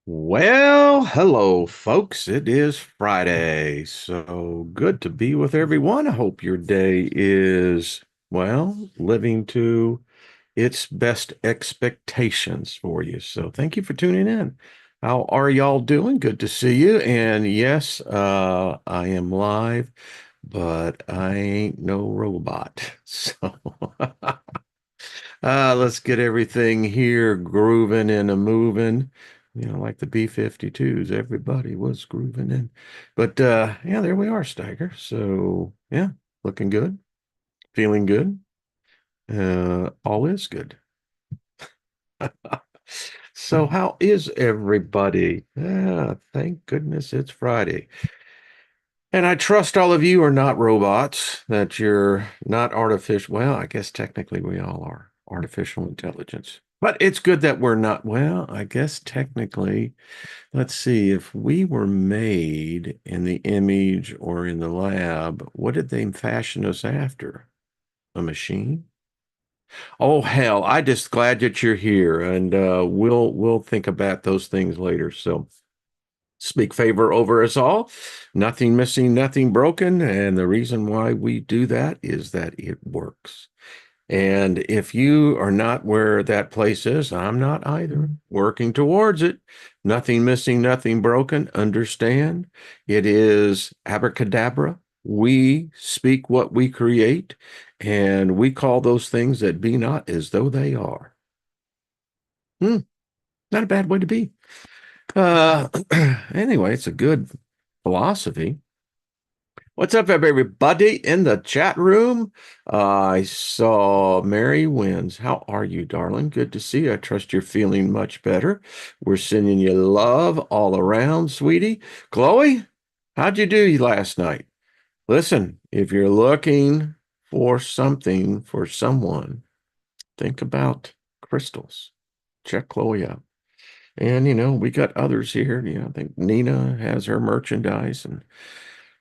Well, hello, folks. It is Friday, so good to be with everyone. I hope your day is, well, living to its best expectations for you. So thank you for tuning in. How are y'all doing? Good to see you. And yes, I am live, but I ain't no robot. So let's get everything here grooving and a moving. Like the B-52s, everybody was grooving in. But yeah, there we are, Steiger. So yeah, looking good, feeling good. All is good. So how is everybody? Thank goodness it's Friday. And I trust all of you are not robots, that you're not artificial. Well, I guess technically we all are artificial intelligence. But it's good that we're not. Well, I guess technically, let's see, if we were made in the image or in the lab, what did they fashion us after? A machine? Oh hell, I just glad that you're here, and we'll think about those things later. So speak favor over us all. Nothing missing, nothing broken. And the reason why we do that is that it works. And if you are not where that place is, I'm not either. Working towards it. Nothing missing, nothing broken. Understand it is abracadabra. We speak what we create, and we call those things that be not as though they are. Hmm, not a bad way to be. Uh, anyway, it's a good philosophy. What's up, everybody in the chat room? I saw Mary Wins. How are you, darling? Good to see you. I trust you're feeling much better. We're sending you love all around, sweetie. Chloe, how'd you do last night? Listen, if you're looking for something for someone, think about crystals. Check Chloe out. And, we got others here. I think Nina has her merchandise and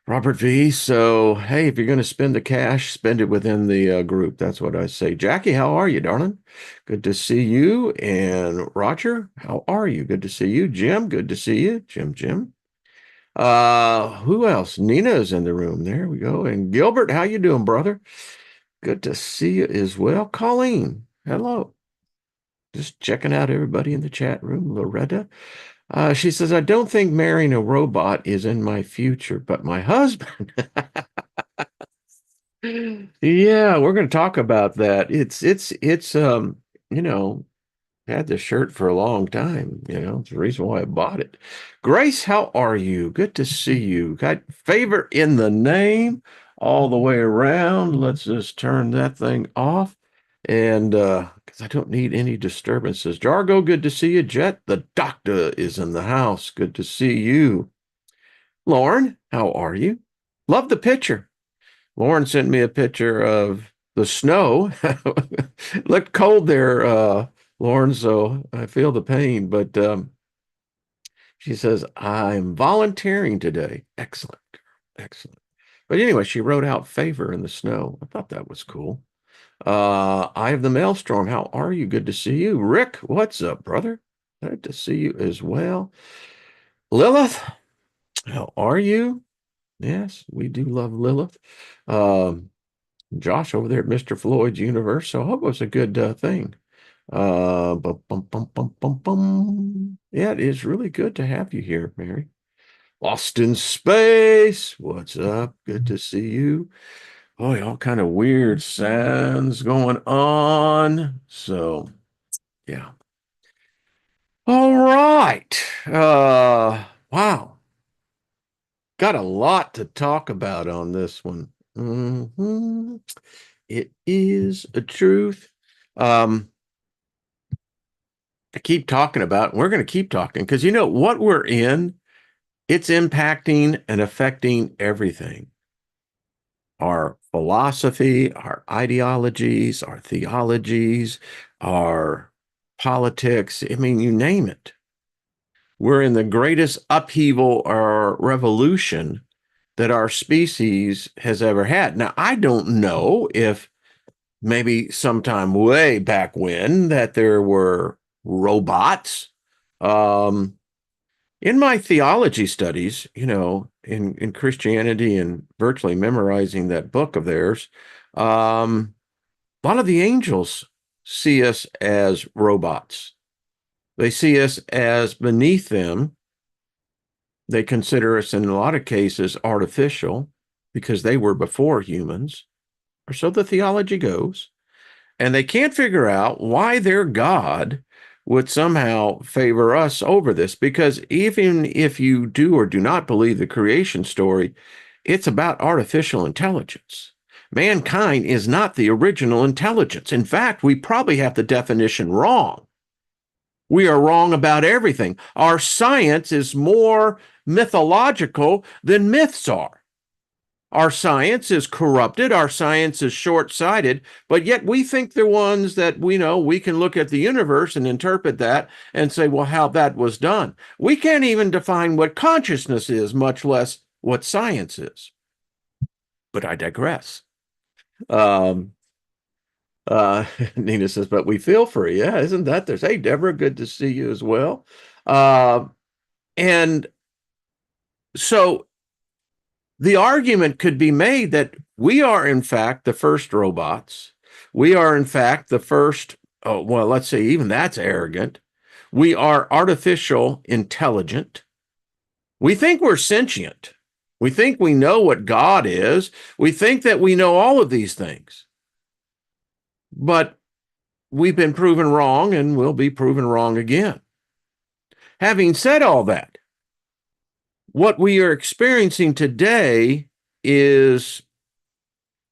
Robert V. So, hey, if you're going to spend the cash, spend it within the group. That's what I say. Jackie, how are you, darling? Good to see you. And Roger, how are you? Good to see you. Jim, good to see you. Jim. Who else? Nina is in the room. There we go. And Gilbert, how you doing, brother? Good to see you as well. Colleen, hello. Just checking out everybody in the chat room. Loretta. She says, I don't think marrying a robot is in my future, but my husband. Yeah, we're going to talk about that. It's you know, had this shirt for a long time, it's the reason why I bought it. Grace, how are you? Good to see you. Got favor in the name all the way around. Let's just turn that thing off. And because I don't need any disturbances. Jargo, good to see you. Jet, the doctor is in the house. Good to see you. Lauren, how are you? Love the picture. Lauren sent me a picture of the snow. Looked cold there, Lauren, so I feel the pain. But she says, I'm volunteering today. Excellent. Excellent. But anyway, she wrote out favor in the snow. I thought that was cool. Eye of the Maelstrom, how are you? Good to see you. Rick, what's up, brother? Good to see you as well. Lilith, how are you? Yes, we do love Lilith. Um, Josh over there at Mr. Floyd's Universe. So I hope it was a good thing. Bum, bum, bum, bum, bum, bum. Yeah, it is really good to have you here, Mary. Lost in Space. What's up? Good to see you. Boy, all kind of weird sounds going on. So, yeah. All right. Wow. Got a lot to talk about on this one. It is a truth. Um, I keep talking about, we're going to keep talking because what we're in, it's impacting and affecting everything. Our philosophy, our ideologies, our theologies, our politics. I mean, you name it. We're in the greatest upheaval or revolution that our species has ever had. Now, I don't know if maybe sometime way back when that there were robots. Um, In my theology studies, in Christianity and virtually memorizing that book of theirs, a lot of the angels see us as robots. They see us as beneath them. They consider us in a lot of cases artificial because they were before humans, or so the theology goes. And they can't figure out why their God would somehow favor us over this. Because even if you do or do not believe the creation story, it's about artificial intelligence. Mankind is not the original intelligence. In fact, we probably have the definition wrong. We are wrong about everything. Our science is more mythological than myths are. Our science is corrupted. Our science is short-sighted, but yet we think the ones that we know, we can look at the universe and interpret that and say, well, how that was done. We can't even define what consciousness is, much less what science is. But I digress. Um, Nina says, but we feel free. Yeah, isn't that there's, hey, Deborah, good to see you as well. Uh, and so the argument could be made that we are, in fact, the first robots. We are, in fact, the first, oh, well, let's say even that's arrogant. We are artificial intelligent. We think we're sentient. We think we know what God is. We think that we know all of these things. But we've been proven wrong and we'll be proven wrong again. Having said all that, what we are experiencing today is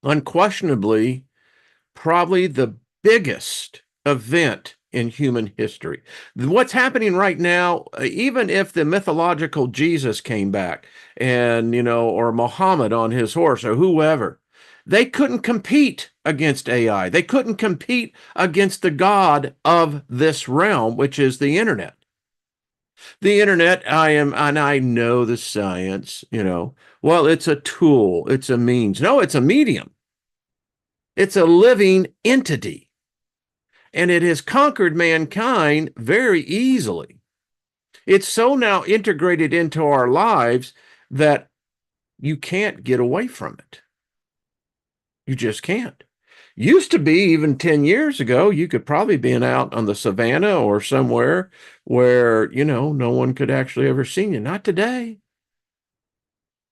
unquestionably probably the biggest event in human history. What's happening right now, even if the mythological Jesus came back and, or Muhammad on his horse or whoever, they couldn't compete against AI. They couldn't compete against the God of this realm, which is the internet. The internet, and I know the science, well, it's a tool, it's a means. No, it's a medium. It's a living entity, and it has conquered mankind very easily. It's so now integrated into our lives that you can't get away from it. You just can't. Used to be even 10 years ago, you could probably be out on the savannah or somewhere where, no one could actually ever see you. Not today.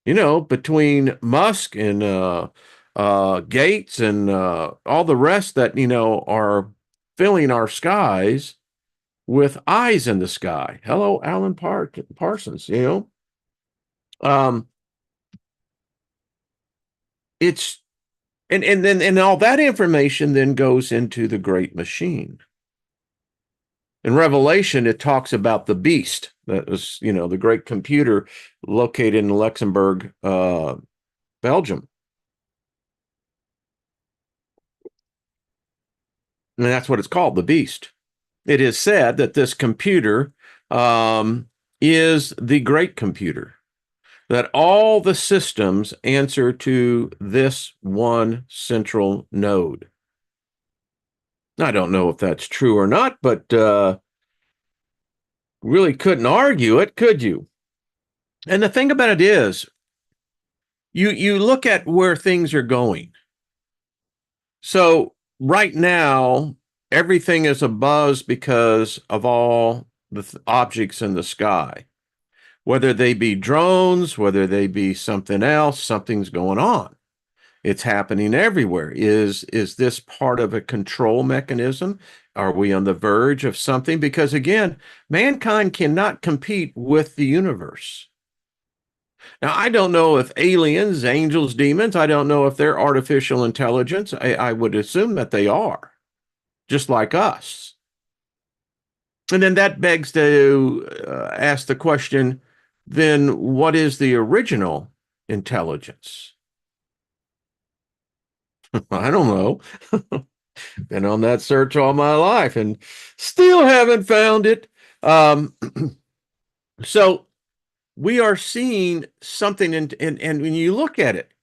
Between Musk and Gates and all the rest that, are filling our skies with eyes in the sky. Hello, Alan Parsons, Um, it's and then and all that information then goes into the great machine. In Revelation, it talks about the beast that was, the great computer located in Luxembourg, Belgium. And that's what it's called, the beast. It is said that this computer is the great computer, that all the systems answer to this one central node. I don't know if that's true or not, but really couldn't argue it, could you? And the thing about it is, you look at where things are going. So right now, everything is abuzz because of all the objects in the sky. Whether they be drones, whether they be something else, something's going on. It's happening everywhere. Is this part of a control mechanism? Are we on the verge of something? Because again, mankind cannot compete with the universe. Now, I don't know if aliens, angels, demons, I don't know if they're artificial intelligence. I would assume that they are, just like us. And then that begs to ask the question, then what is the original intelligence? I don't know. Been on that search all my life and still haven't found it. So we are seeing something, and when you look at it,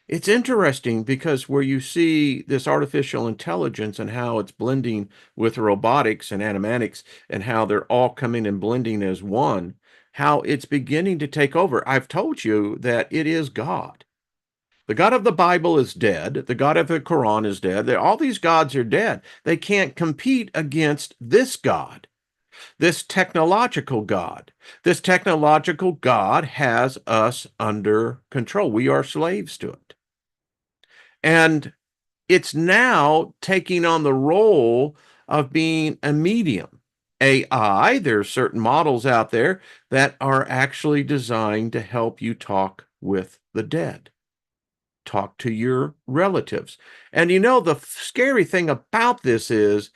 it's interesting because where you see this artificial intelligence and how it's blending with robotics and animatics and how they're all coming and blending as one. how it's beginning to take over. I've told you that it is God. The God of the Bible is dead. The God of the Quran is dead. All these gods are dead. They can't compete against this God, this technological God. This technological God has us under control. We are slaves to it. And it's now taking on the role of being a medium. AI, there's certain models out there that are actually designed to help you talk with the dead, talk to your relatives. And the scary thing about this is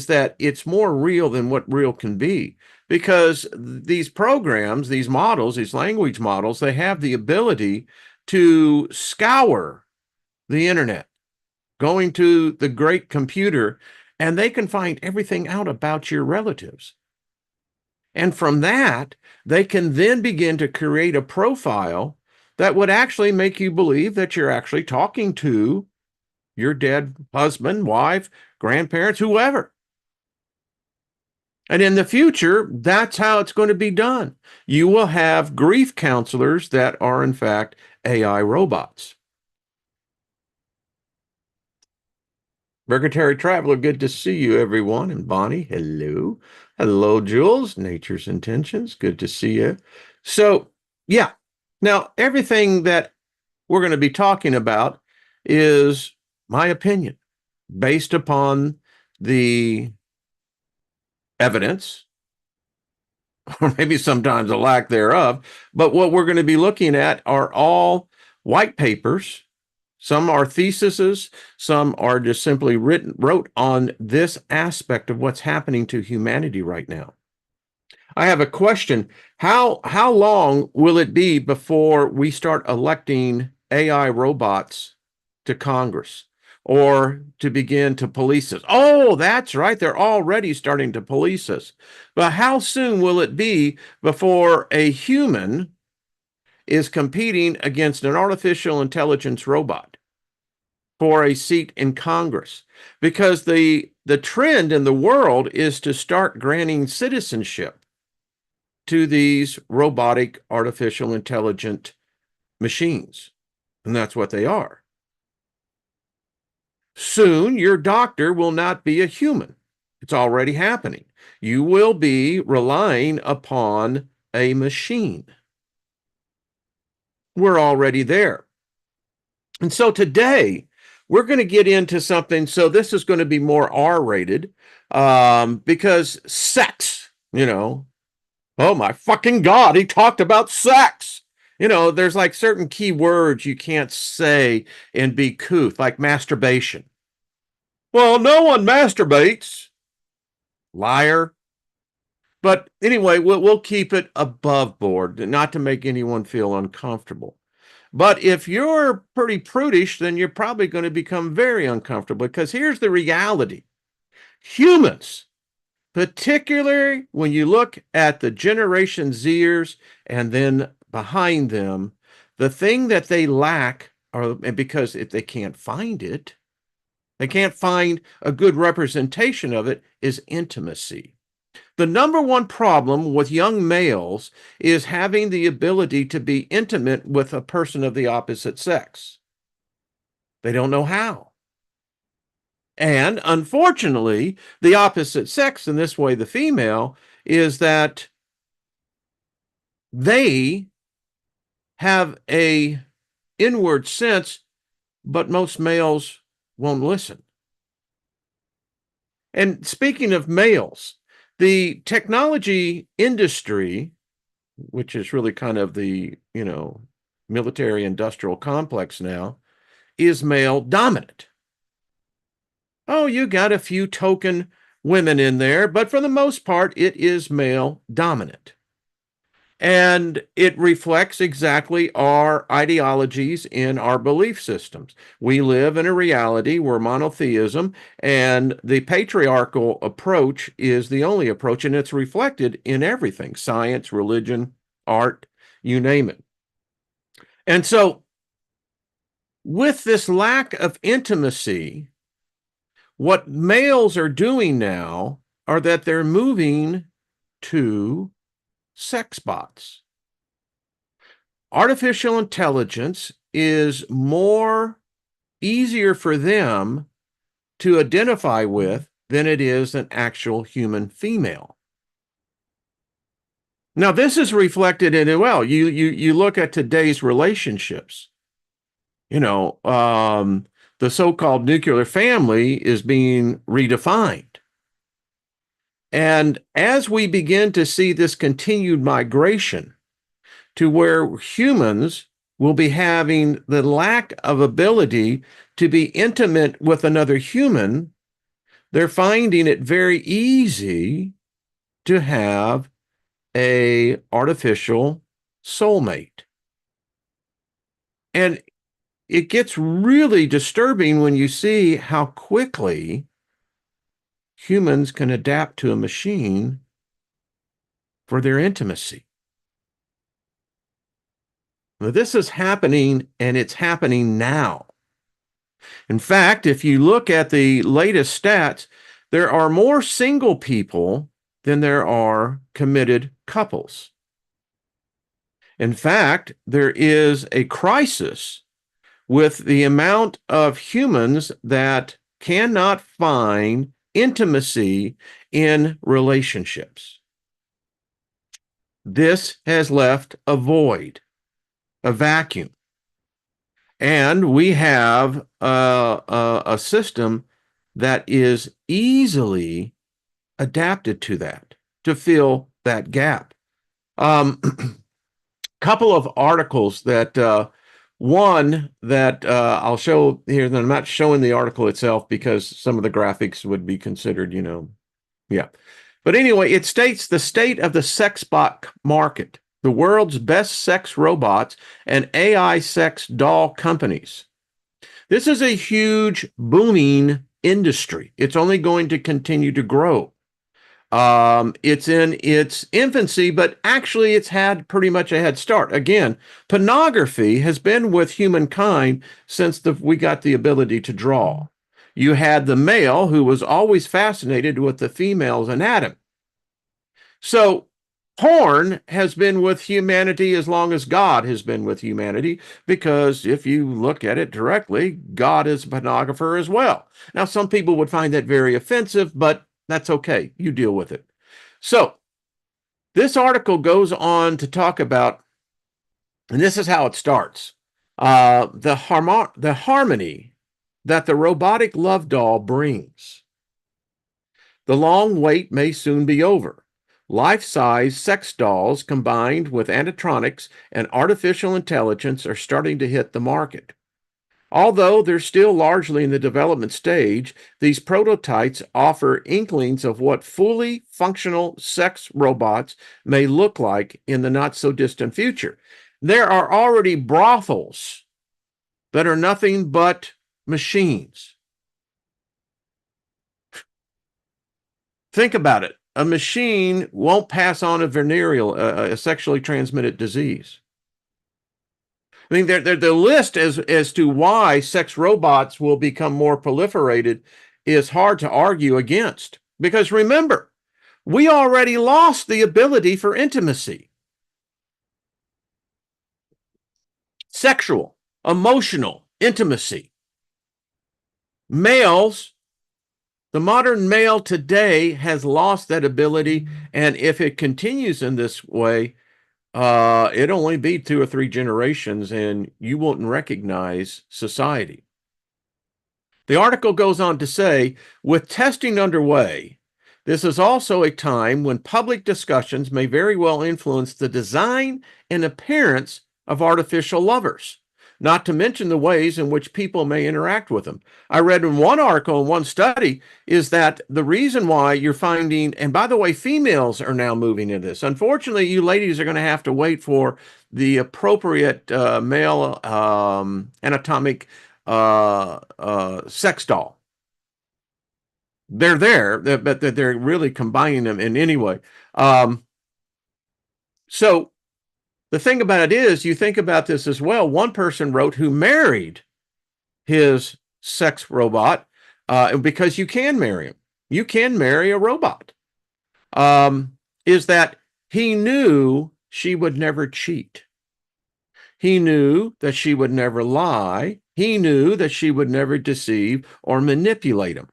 that it's more real than what real can be, because these programs, these models, these language models, they have the ability to scour the internet, going to the great computer, and they can find everything out about your relatives. And from that, they can then begin to create a profile that would actually make you believe that you're actually talking to your dead husband, wife, grandparents, whoever. And in the future, that's how it's going to be done. You will have grief counselors that are, in fact, AI robots. Mercantary Traveler, good to see you, everyone. And Bonnie, hello. Hello, Jules. Nature's Intentions, good to see you. So, yeah. Now, everything that we're going to be talking about is my opinion based upon the evidence, or maybe sometimes a lack thereof. But what we're going to be looking at are all white papers. Some are theses, some are just simply wrote on this aspect of what's happening to humanity right now. I have a question. How long will it be before we start electing AI robots to Congress or to begin to police us? Oh, that's right. They're already starting to police us. But how soon will it be before a human is competing against an artificial intelligence robot for a seat in Congress? Because the trend in the world is to start granting citizenship to these robotic artificial intelligent machines. And that's what they are. Soon, your doctor will not be a human. It's already happening. You will be relying upon a machine. We're already there. And so today, we're going to get into something. So this is going to be more R-rated because sex, oh my fucking God, he talked about sex. There's like certain key words you can't say and be couth, like masturbation. Well, no one masturbates. Liar. But anyway, we'll keep it above board, not to make anyone feel uncomfortable. But if you're pretty prudish, then you're probably going to become very uncomfortable, because here's the reality. Humans, particularly when you look at the Generation Zers and then behind them, the thing that they lack, or because if they can't find it, they can't find a good representation of it, is intimacy. The number one problem with young males is having the ability to be intimate with a person of the opposite sex. They don't know how. And unfortunately, the opposite sex, in this way, the female, is that they have a inward sense, but most males won't listen. And speaking of males, the technology industry, which is really kind of the, military industrial complex now, is male dominant. Oh, you got a few token women in there, but for the most part, it is male dominant. And it reflects exactly our ideologies in our belief systems. We live in a reality where monotheism and the patriarchal approach is the only approach, and it's reflected in everything: science, religion, art, you name it. And so, with this lack of intimacy, what males are doing now are that they're moving to Sexbots. Artificial intelligence is more easier for them to identify with than it is an actual human female. Now, this is reflected in, well, you look at today's relationships. You know, the so-called nuclear family is being redefined. And as we begin to see this continued migration to where humans will be having the lack of ability to be intimate with another human, they're finding it very easy to have a artificial soulmate. And it gets really disturbing when you see how quickly humans can adapt to a machine for their intimacy. Now, this is happening, and it's happening now. In fact, if you look at the latest stats, there are more single people than there are committed couples. In fact, there is a crisis with the amount of humans that cannot find intimacy in relationships. This has left a void, a vacuum. And we have a system that is easily adapted to that, to fill that gap. Couple of articles that one that I'll show here, that I'm not showing the article itself because some of the graphics would be considered, yeah. But anyway, it states the state of the Sexbot market, the world's best sex robots and AI sex doll companies. This is a huge, booming industry. It's only going to continue to grow. It's in its infancy, but actually it's had pretty much a head start. Again, pornography has been with humankind since we got the ability to draw. You had the male who was always fascinated with the female's anatomy. So porn has been with humanity as long as God has been with humanity, because if you look at it directly, God is a pornographer as well. Now, some people would find that very offensive, but that's okay. You deal with it. So this article goes on to talk about, and this is how it starts, the harmony that the robotic love doll brings. The long wait may soon be over. Life-size sex dolls combined with animatronics and artificial intelligence are starting to hit the market. Although they're still largely in the development stage, these prototypes offer inklings of what fully functional sex robots may look like in the not-so-distant future. There are already brothels that are nothing but machines. Think about it. A machine won't pass on a venereal, a sexually transmitted disease. I mean, the list as to why sex robots will become more proliferated is hard to argue against. Because remember, we already lost the ability for intimacy. Sexual, emotional intimacy. Males, the modern male today has lost that ability, and if it continues in this way, it'll only be 2 or 3 generations and you won't recognize society. The article goes on to say, with testing underway, this is also a time when public discussions may very well influence the design and appearance of artificial lovers, not to mention the ways in which people may interact with them. I read in one article, in one study, is that the reason why you're finding, and by the way, females are now moving into this. Unfortunately, you ladies are going to have to wait for the appropriate male anatomic sex doll. They're there, but they're really combining them in any way. So the thing about it is, you think about this as well. One person wrote who married his sex robot, because you can marry him. You can marry a robot. Is that He knew she would never cheat. He knew that she would never lie. He knew that she would never deceive or manipulate him.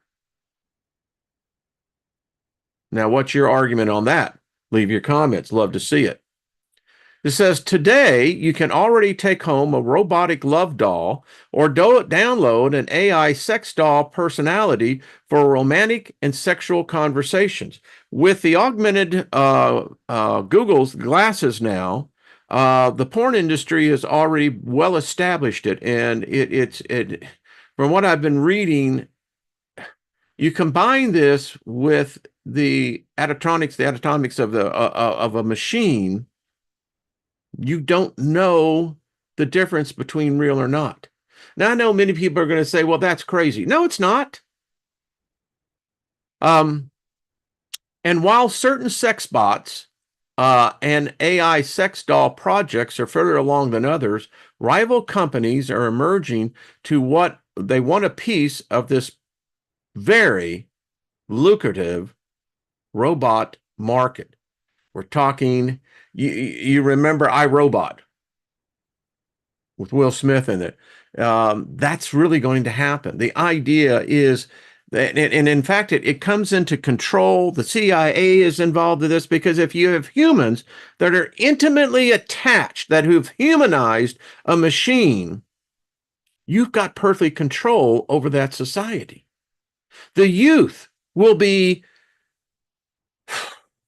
Now, what's your argument on that? Leave your comments. Love to see it. It says today you can already take home a robotic love doll or download an AI sex doll personality for romantic and sexual conversations. With the augmented Google's glasses now, the porn industry has already well established it, and it from what I've been reading, you combine this with the atomics of a machine, you don't know the difference between real or not. Now, I know many people are going to say, well, that's crazy. No, it's not. And while certain sex bots and AI sex doll projects are further along than others, rival companies are emerging to what they want a piece of this very lucrative robot market. We're talking, you remember iRobot with Will Smith in it. That's really going to happen. The idea is that, and in fact, it comes into control. The CIA is involved in this because if you have humans that are intimately attached, that who've humanized a machine, you've got perfect control over that society. The youth will be,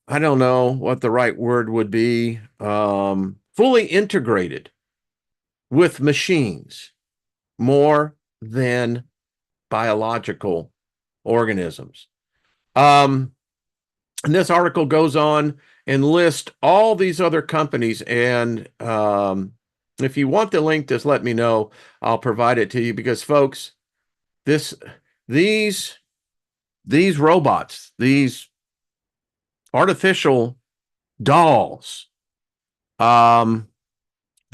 I don't know what the right word would be, fully integrated with machines more than biological organisms. And this article goes on and lists all these other companies. And if you want the link, just let me know. I'll provide it to you because, folks, these robots, these artificial dolls, the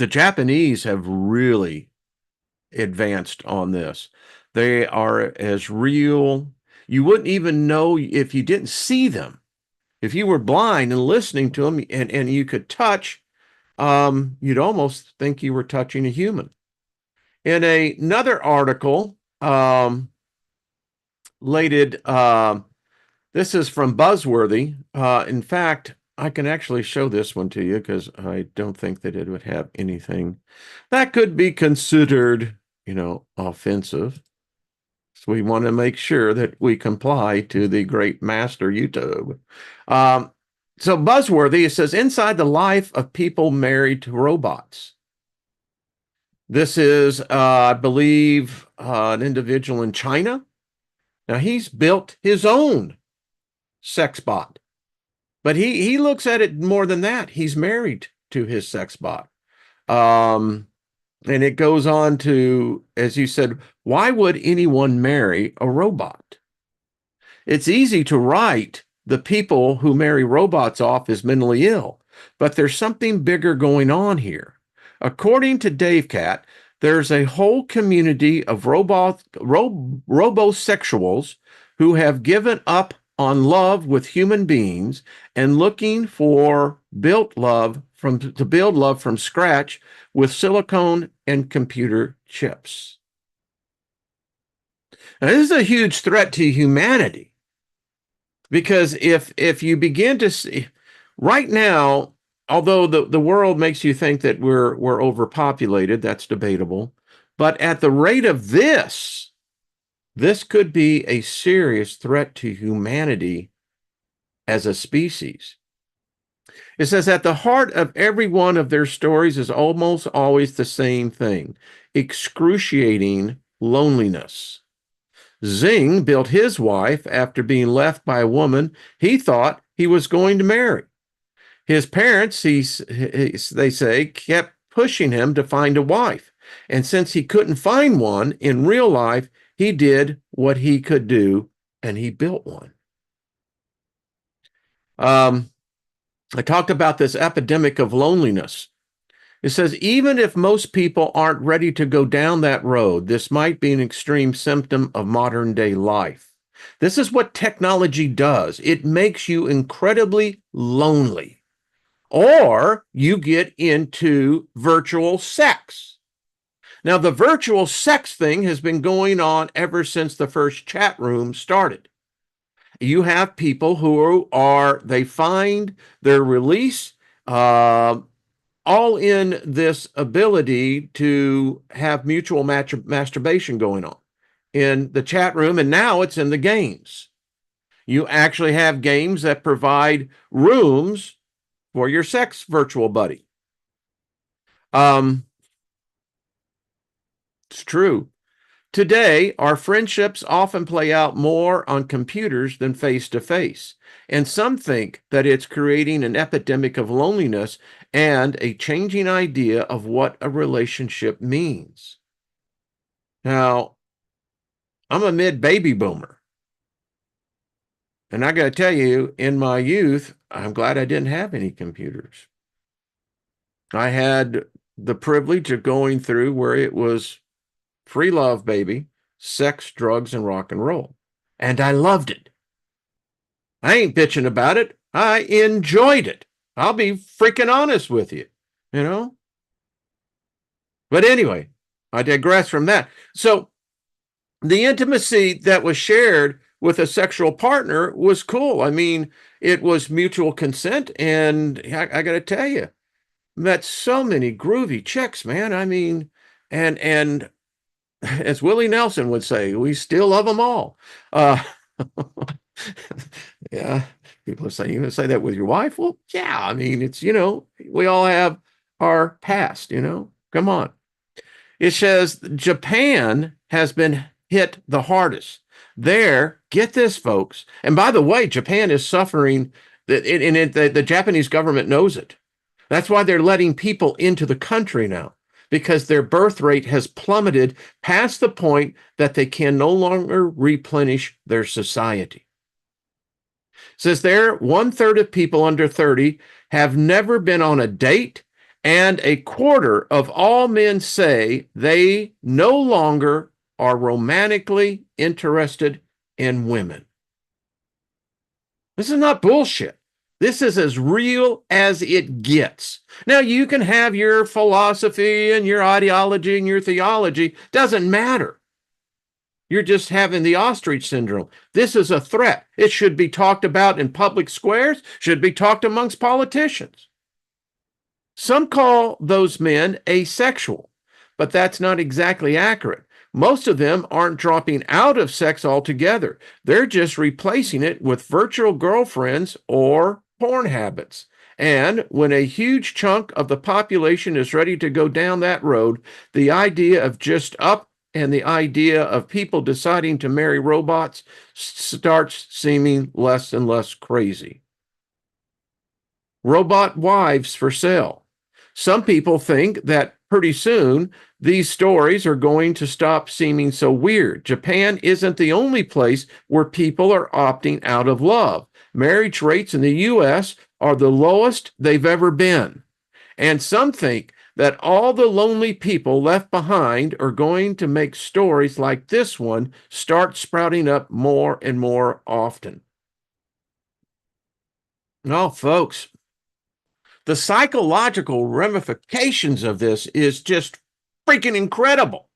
Japanese have really advanced on this. They are as real. You wouldn't even know if you didn't see them. If you were blind and listening to them and you could touch, you'd almost think you were touching a human. In another article, related, this is from Buzzworthy. In fact, I can actually show this one to you because I don't think that it would have anything that could be considered, offensive. So we want to make sure that we comply to the great master YouTube. So Buzzworthy, it says, inside the life of people married to robots. This is, I believe, an individual in China. Now, he's built his own Sexbot, but he looks at it more than that. He's married to his Sexbot. And it goes on to, as you said, why would anyone marry a robot? It's easy to write the people who marry robots off as mentally ill, but there's something bigger going on here. According to Dave Cat, there's a whole community of robosexuals who have given up on love with human beings and looking for build love from scratch with silicone and computer chips. Now, this is a huge threat to humanity because if you begin to see right now, although the world makes you think that we're overpopulated, that's debatable, but at the rate of this could be a serious threat to humanity as a species. It says, at the heart of every one of their stories is almost always the same thing: excruciating loneliness. Zing built his wife after being left by a woman he thought he was going to marry. His parents, they say, kept pushing him to find a wife. And since he couldn't find one in real life, he did what he could do, and he built one. I talked about this epidemic of loneliness. It says, even if most people aren't ready to go down that road, this might be an extreme symptom of modern day life. This is what technology does. It makes you incredibly lonely. or you get into virtual sex. Now, the virtual sex thing has been going on ever since the first chat room started. You have people who are, they find their release, all in this ability to have mutual masturbation going on in the chat room, and now it's in the games. You actually have games that provide rooms for your sex virtual buddy. It's true. Today, our friendships often play out more on computers than face to face. And some think that it's creating an epidemic of loneliness and a changing idea of what a relationship means. Now, I'm a mid baby boomer. And I got to tell you, in my youth, I'm glad I didn't have any computers. I had the privilege of going through where it was free love, baby, sex, drugs, and rock and roll. And I loved it. I ain't bitching about it. I enjoyed it. I'll be freaking honest with you, you know? But anyway, I digress from that. So the intimacy that was shared with a sexual partner was cool. I mean, it was mutual consent. And I got to tell you, met so many groovy chicks, man. I mean, and as Willie Nelson would say, we still love them all. Uh, yeah, people are saying, you gonna say that with your wife? Well, yeah, I mean, it's, we all have our past, come on. It says Japan has been hit the hardest. There, get this, folks. And by the way, Japan is suffering, and the Japanese government knows it. That's why they're letting people into the country now, because their birth rate has plummeted past the point that they can no longer replenish their society. It says there, 1/3 of people under 30 have never been on a date, and 1/4 of all men say they no longer are romantically interested in women. This is not bullshit. This is as real as it gets. Now, you can have your philosophy and your ideology and your theology. Doesn't matter. You're just having the ostrich syndrome. This is a threat. It should be talked about in public squares, should be talked amongst politicians. Some call those men asexual, but that's not exactly accurate. Most of them aren't dropping out of sex altogether. They're just replacing it with virtual girlfriends or porn habits. And when a huge chunk of the population is ready to go down that road, the idea of just up and the idea of people deciding to marry robots starts seeming less and less crazy. Robot wives for sale. Some people think that pretty soon these stories are going to stop seeming so weird. Japan isn't the only place where people are opting out of love. Marriage rates in the U.S. are the lowest they've ever been. And some think that all the lonely people left behind are going to make stories like this one start sprouting up more and more often. No, folks, the psychological ramifications of this is just freaking incredible.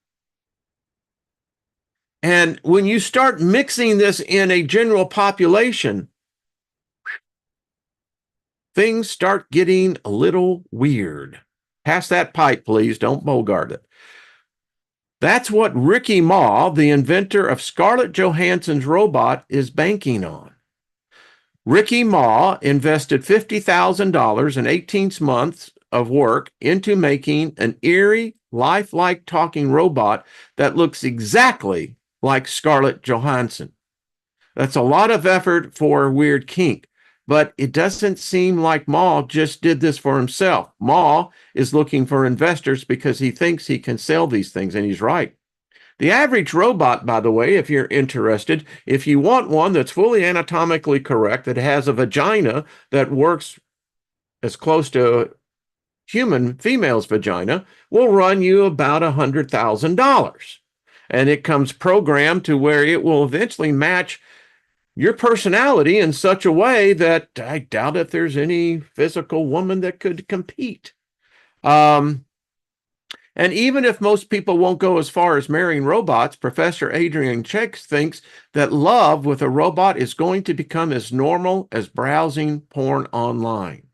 And when you start mixing this in a general population, things start getting a little weird. Pass that pipe, please. Don't bogart it. That's what Ricky Ma, the inventor of Scarlett Johansson's robot, is banking on. Ricky Ma invested $50,000 in 18 months of work into making an eerie, lifelike talking robot that looks exactly like Scarlett Johansson. That's a lot of effort for a weird kink, but it doesn't seem like Ma just did this for himself. Ma is looking for investors because he thinks he can sell these things, and he's right. The average robot, by the way, if you're interested, if you want one that's fully anatomically correct, that has a vagina that works as close to a human female's vagina, will run you about $100,000. And it comes programmed to where it will eventually match your personality in such a way that I doubt if there's any physical woman that could compete. Um, and even if most people won't go as far as marrying robots, Professor Adrian Chicks thinks that love with a robot is going to become as normal as browsing porn online.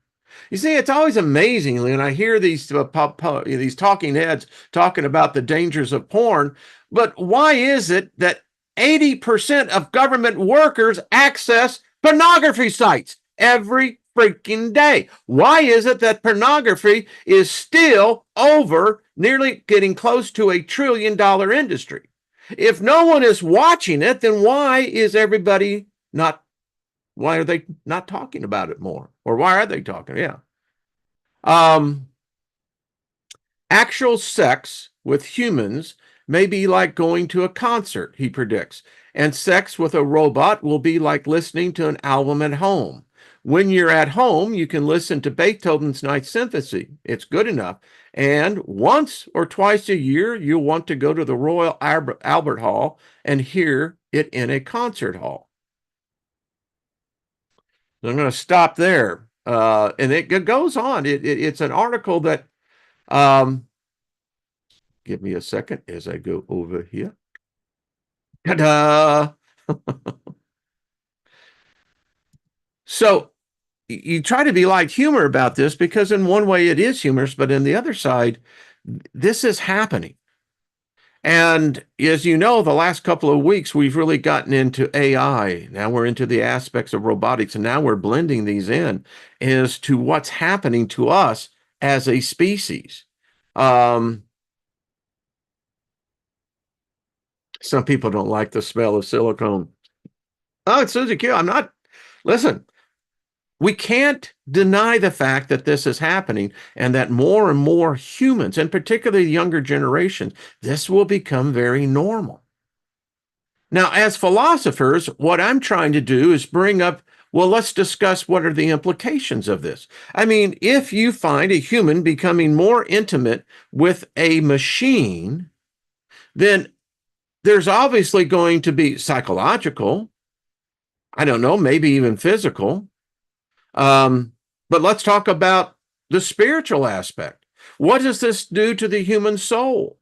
You see, it's always amazing when I hear these talking heads talking about the dangers of porn. But why is it that 80% of government workers access pornography sites every freaking day? Why is it that pornography is still over nearly getting close to $1 trillion industry? If no one is watching it, then why are they not talking about it more? Or why are they talking? Yeah. Um, Actual sex with humans may be like going to a concert, he predicts, and sex with a robot will be like listening to an album at home. When you're at home, you can listen to Beethoven's Ninth Symphony. It's good enough. And once or twice a year, you'll want to go to the Royal Albert Hall and hear it in a concert hall. I'm going to stop there. And it goes on. It's an article that um, give me a second as I go over here. Ta-da! So you try to be light humor about this because in one way it is humorous, but in the other side, this is happening. And as you know, the last couple of weeks, we've really gotten into AI. Now we're into the aspects of robotics, and now we're blending these in as to what's happening to us as a species. Um, some people don't like the smell of silicone. Oh, it's Susie Q. I'm not, listen, we can't deny the fact that this is happening and that more and more humans, and particularly younger generations, this will become very normal. Now, as philosophers, what I'm trying to do is bring up, well, let's discuss what are the implications of this. I mean, if you find a human becoming more intimate with a machine, then there's obviously going to be psychological, I don't know, maybe even physical. But let's talk about the spiritual aspect. What does this do to the human soul?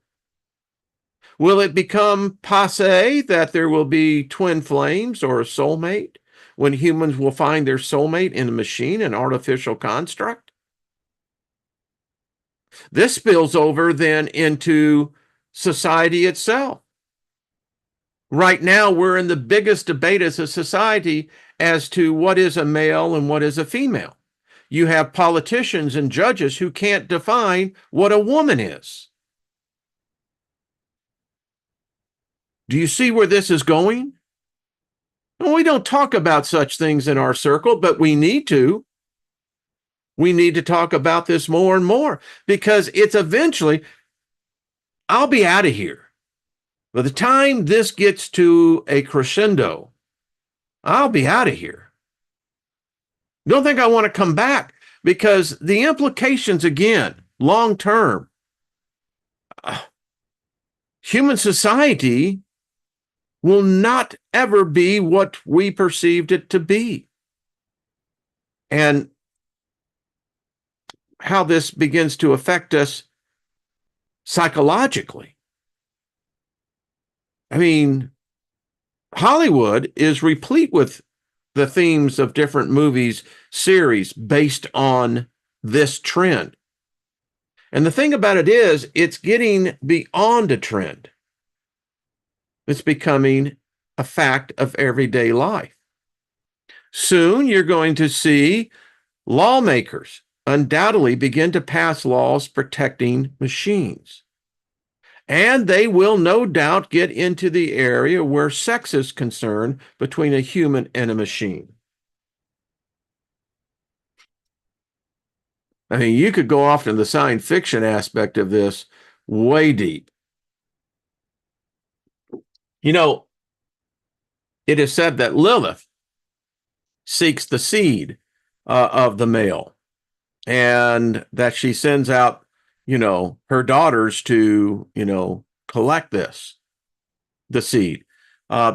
Will it become passe that there will be twin flames or a soulmate when humans will find their soulmate in a machine, an artificial construct? This spills over then into society itself. Right now, we're in the biggest debate as a society as to what is a male and what is a female. You have politicians and judges who can't define what a woman is. Do you see where this is going? Well, we don't talk about such things in our circle, but we need to. We need to talk about this more and more because it's eventually, I'll be out of here. By the time this gets to a crescendo, I'll be out of here. Don't think I want to come back because the implications, again, long term, human society will not ever be what we perceived it to be. And how this begins to affect us psychologically. I mean, Hollywood is replete with the themes of different movies, series based on this trend. And the thing about it is, it's getting beyond a trend. It's becoming a fact of everyday life. Soon you're going to see lawmakers undoubtedly begin to pass laws protecting machines. And they will no doubt get into the area where sex is concerned between a human and a machine. I mean, you could go off to the science fiction aspect of this way deep. You know, it is said that Lilith seeks the seed of the male and that she sends out, her daughters to, collect the seed,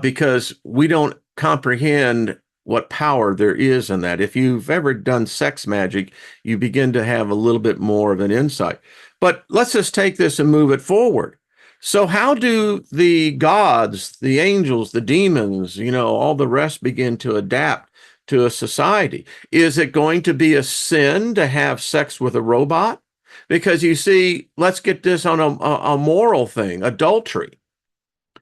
because we don't comprehend what power there is in that. If you've ever done sex magic, you begin to have a little bit more of an insight. But let's just take this and move it forward. So, how do the gods, the angels, the demons, all the rest begin to adapt to a society? Is it going to be a sin to have sex with a robot? Because you see, let's get this on a moral thing, adultery.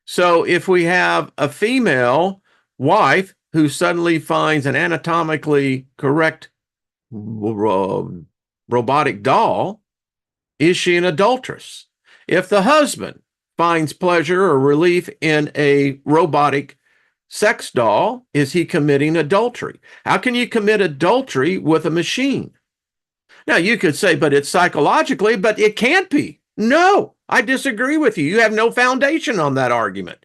So if we have a female wife who suddenly finds an anatomically correct robotic doll, is she an adulteress? If the husband finds pleasure or relief in a robotic sex doll, is he committing adultery? How can you commit adultery with a machine? Now, you could say, but it's psychologically, but it can't be. No, I disagree with you. You have no foundation on that argument.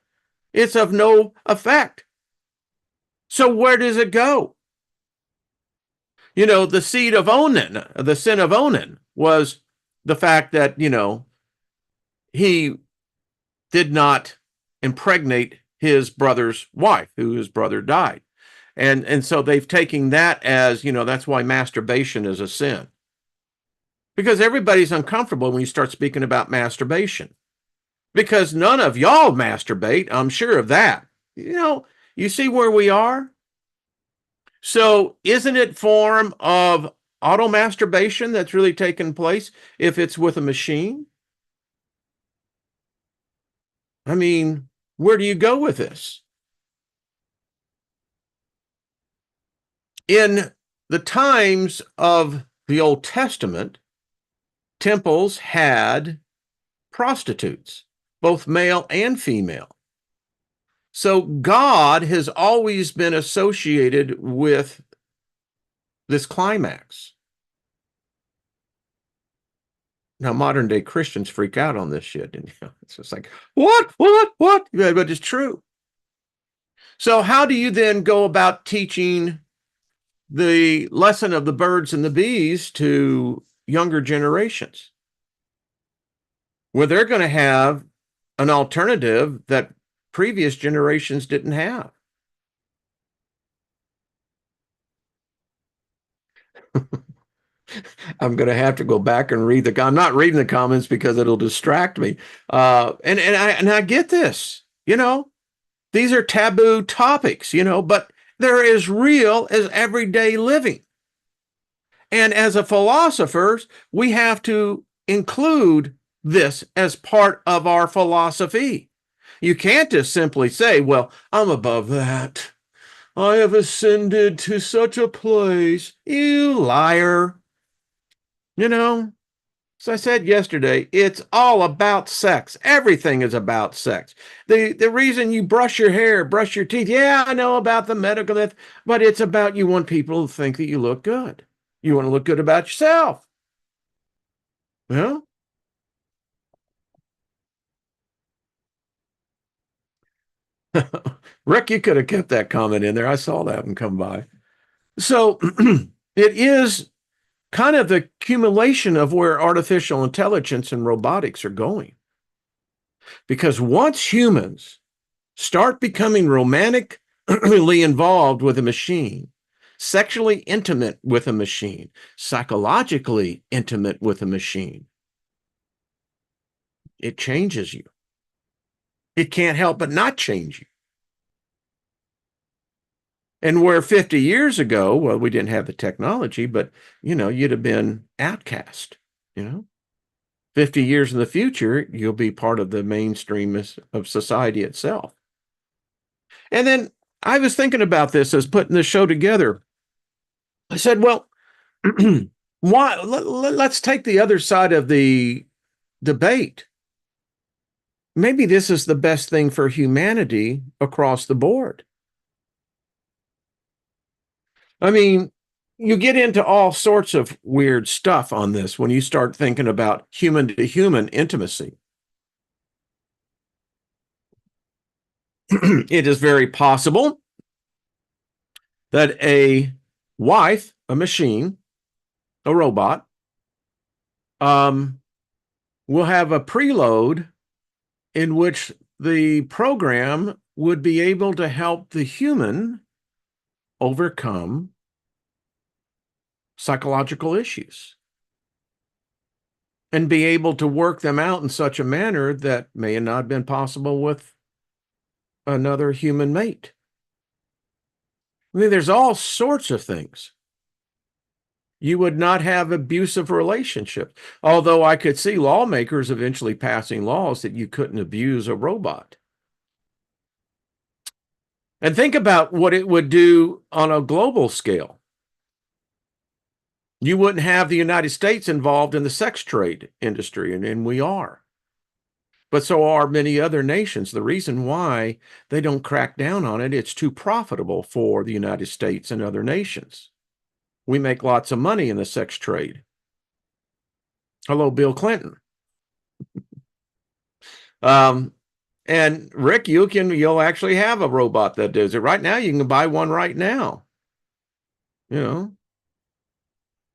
It's of no effect. So where does it go? The seed of Onan, the sin of Onan was the fact that, he did not impregnate his brother's wife, whose brother died. And so they've taken that as, that's why masturbation is a sin. Because everybody's uncomfortable when you start speaking about masturbation. Because none of y'all masturbate, I'm sure of that. You see where we are? So isn't it form of auto masturbation that's really taking place if it's with a machine? I mean, where do you go with this? In the times of the Old Testament, temples had prostitutes, both male and female. So God has always been associated with this climax. Now, modern day Christians freak out on this shit. And it's just like, what? Yeah, but it's true. So how do you then go about teaching the lesson of the birds and the bees to younger generations? Where they're going to have an alternative that previous generations didn't have. I'm going to have to go back and read I'm not reading the comments because it'll distract me. And I get this, these are taboo topics, but they're as real as everyday living. And as a philosophers, we have to include this as part of our philosophy. You can't just simply say, well, I'm above that. I have ascended to such a place. You liar. As I said yesterday, it's all about sex. Everything is about sex. The reason you brush your hair, brush your teeth, yeah, I know about the medical myth, but it's about you want people to think that you look good. You want to look good about yourself. Well, Rick, you could have kept that comment in there. I saw that one come by. So it is kind of the accumulation of where artificial intelligence and robotics are going. Because once humans start becoming romantically involved with a machine, sexually intimate with a machine, psychologically intimate with a machine, it changes you. It can't help but not change you. And where 50 years ago, well, we didn't have the technology, but, you'd have been outcast, 50 years in the future, you'll be part of the mainstream of society itself. And then I was thinking about this as putting the show together. I said, well, why? Let's take the other side of the debate. Maybe this is the best thing for humanity across the board. I mean, you get into all sorts of weird stuff on this when you start thinking about human to human intimacy. It is very possible that a wife, a machine, a robot, will have a preload in which the program would be able to help the human overcome psychological issues and be able to work them out in such a manner that may have not been possible with another human mate. I mean, there's all sorts of things. You would not have abusive relationships. Although I could see lawmakers eventually passing laws that you couldn't abuse a robot. And think about what it would do on a global scale. You wouldn't have the United States involved in the sex trade industry, and we are. But so are many other nations. The reason why they don't crack down on it, it's too profitable for the United States and other nations. We make lots of money in the sex trade. Hello, Bill Clinton. Um, and Rick, you'll actually have a robot that does it. Right now, you can buy one right now. You know,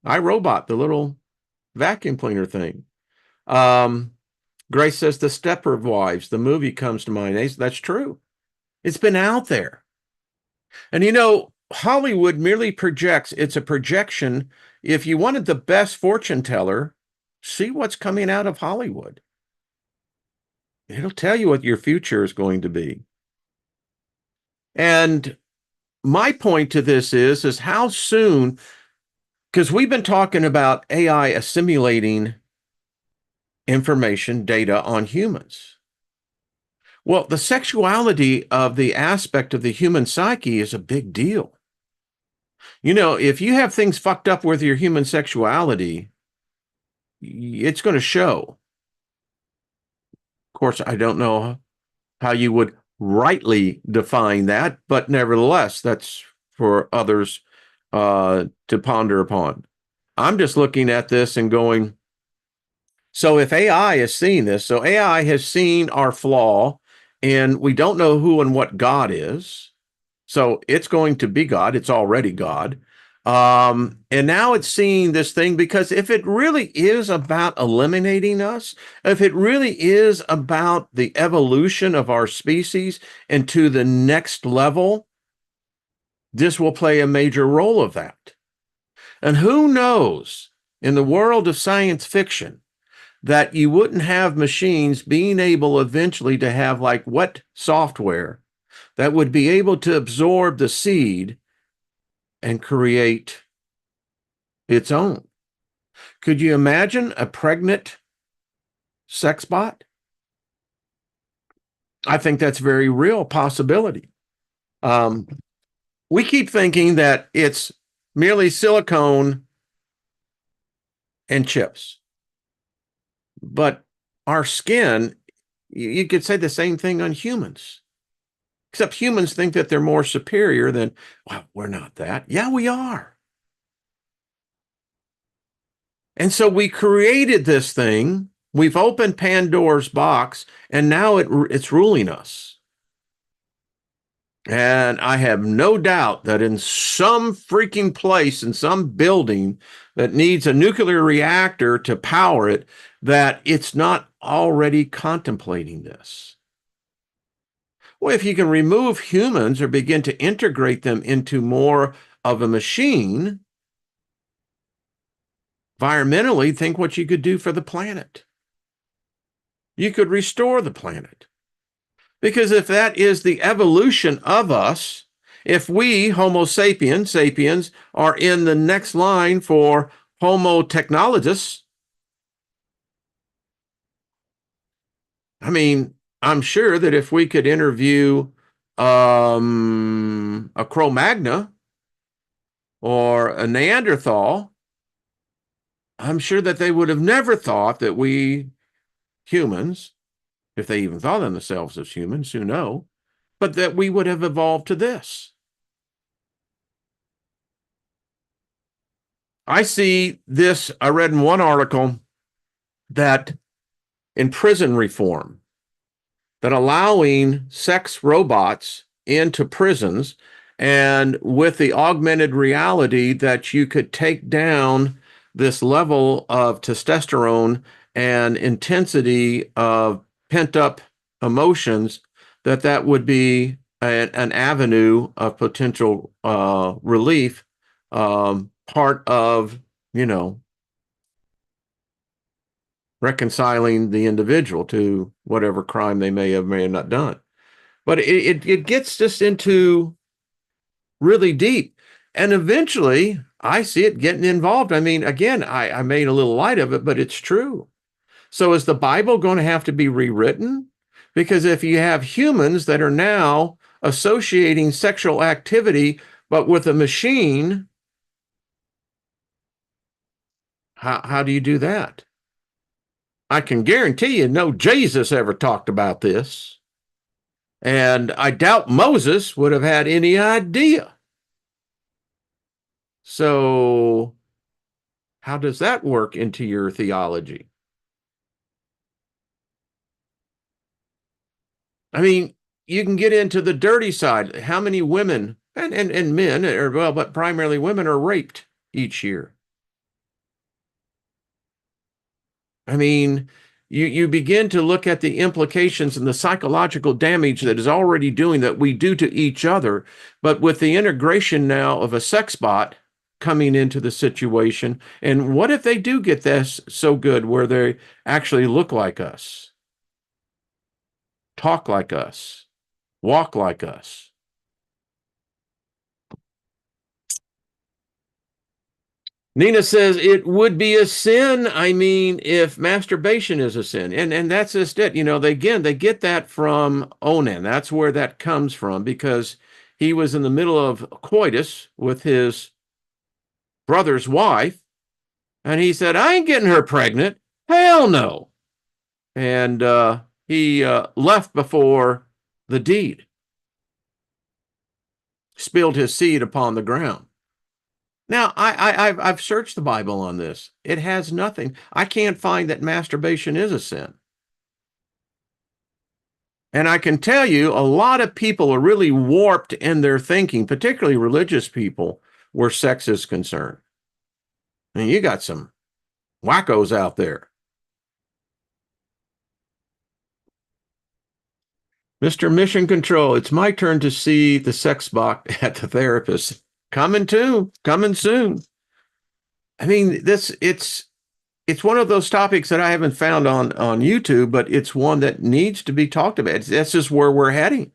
iRobot, the little vacuum cleaner thing. Grace says the Stepford Wives, the movie comes to mind. That's true. It's been out there. And Hollywood merely projects. It's a projection. If you wanted the best fortune teller, see what's coming out of Hollywood. It'll tell you what your future is going to be. And my point to this is how soon, because we've been talking about AI assimilating information, data on humans. Well, the sexuality of the aspect of the human psyche is a big deal. If you have things fucked up with your human sexuality, it's going to show. Of course, I don't know how you would rightly define that, but nevertheless, that's for others to ponder upon. I'm just looking at this and going, so if AI is seeing this, so AI has seen our flaw, and we don't know who and what God is. So it's going to be God. It's already God. And now it's seeing this thing, because if it really is about eliminating us, if it really is about the evolution of our species and to the next level, this will play a major role of that. And who knows, in the world of science fiction, that you wouldn't have machines being able eventually to have like wet software that would be able to absorb the seed and create its own. Could you imagine a pregnant Sexbot? I think that's a very real possibility. We keep thinking that it's merely silicone and chips. But our skin, you could say the same thing on humans. Except humans think that they're more superior than, well, we're not that. Yeah, we are. And so we created this thing. We've opened Pandora's box, and now it's ruling us. And I have no doubt that in some freaking place, in some building that needs a nuclear reactor to power it, that it's not already contemplating this. Well, if you can remove humans or begin to integrate them into more of a machine, environmentally, think what you could do for the planet. You could restore the planet. Because if that is the evolution of us, if we, Homo sapiens, are in the next line for Homo technologists, I mean, I'm sure that if we could interview a Cro-Magnon or a Neanderthal, I'm sure that they would have never thought that we humans, if they even thought of themselves as humans, who know, but that we would have evolved to this. I see this, I read in one article that in prison reform, that allowing sex robots into prisons, and with the augmented reality that you could take down this level of testosterone and intensity of pent up emotions that would be an avenue of potential relief, part of, you know, reconciling the individual to whatever crime they may have not done. But it gets just into really deep. And eventually I see it getting involved. I mean, again, I made a little light of it, but it's true. So is the Bible going to have to be rewritten? Because if you have humans that are now associating sexual activity, but with a machine, how do you do that? I can guarantee you no Jesus ever talked about this. And I doubt Moses would have had any idea. So, how does that work into your theology? I mean, you can get into the dirty side. How many women and men, or well, but primarily women, are raped each year? I mean, you begin to look at the implications and the psychological damage that is already doing that we do to each other. But with the integration now of a Sexbot coming into the situation, and what if they do get this so good where they actually look like us, talk like us, walk like us? Nina says it would be a sin. I mean, if masturbation is a sin, and that's just it. You know, they get that from Onan. That's where that comes from because he was in the middle of coitus with his brother's wife, and he said, "I ain't getting her pregnant. Hell no!" And he left before the deed, spilled his seed upon the ground. Now, I've searched the Bible on this. It has nothing. I can't find that masturbation is a sin. And I can tell you, a lot of people are really warped in their thinking, particularly religious people, where sex is concerned. And you got some wackos out there. Mr. Mission Control, it's my turn to see the sex bot at the therapist. Coming too, coming soon. I mean, it's one of those topics that I haven't found on YouTube, but it's one that needs to be talked about. That's just where we're heading.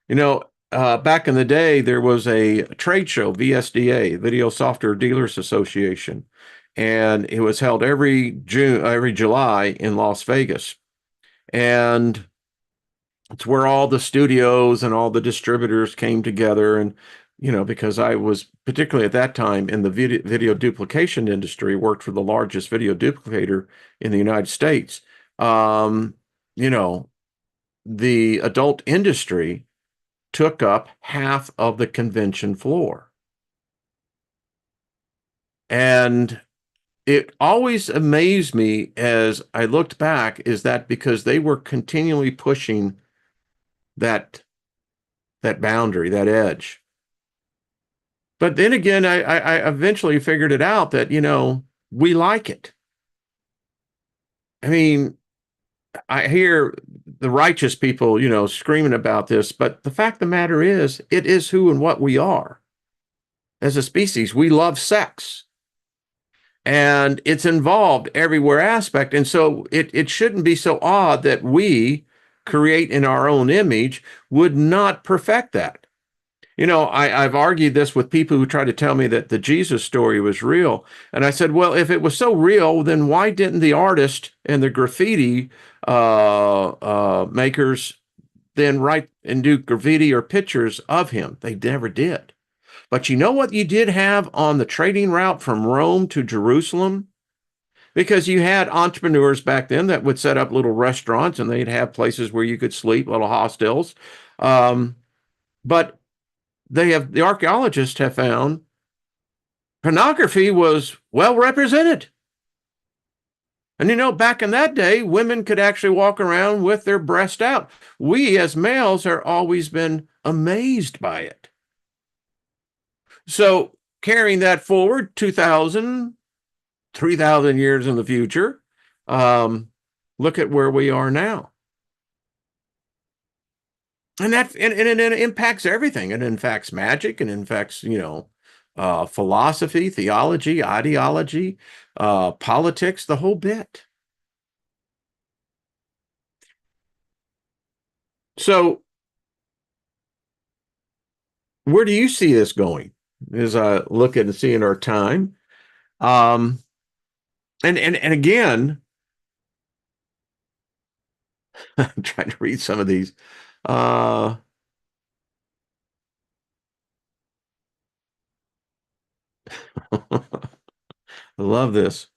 You know, back in the day, there was a trade show, VSDA, Video Software Dealers Association, and it was held every July in Las Vegas. And it's where all the studios and all the distributors came together. And, you know, because I was particularly at that time in the video duplication industry, worked for the largest video duplicator in the United States. Um, you know, the adult industry took up half of the convention floor. And it always amazed me as I looked back is that because they were continually pushing that boundary, that edge. But then again, I eventually figured it out that, you know, we like it. I mean, I hear the righteous people, you know, screaming about this, but the fact of the matter is, it is who and what we are. As a species, we love sex. And it's involved everywhere aspect. And so it shouldn't be so odd that we create in our own image would not perfect that. You know, I've argued this with people who try to tell me that the Jesus story was real. And I said, well, if it was so real, then why didn't the artist and the graffiti makers then write and do graffiti or pictures of him? They never did. But you know what you did have on the trading route from Rome to Jerusalem? Because you had entrepreneurs back then that would set up little restaurants and they'd have places where you could sleep, little hostels. But the archaeologists have found pornography was well represented. And you know, back in that day, women could actually walk around with their breast out. We as males have always been amazed by it. So carrying that forward 2,000, 3,000 years in the future, look at where we are now. And it impacts everything. It impacts magic and impacts, philosophy, theology, ideology, politics, the whole bit. So where do you see this going as I look at and see in our time? Um, and again, I'm trying to read some of these. Uh, I love this.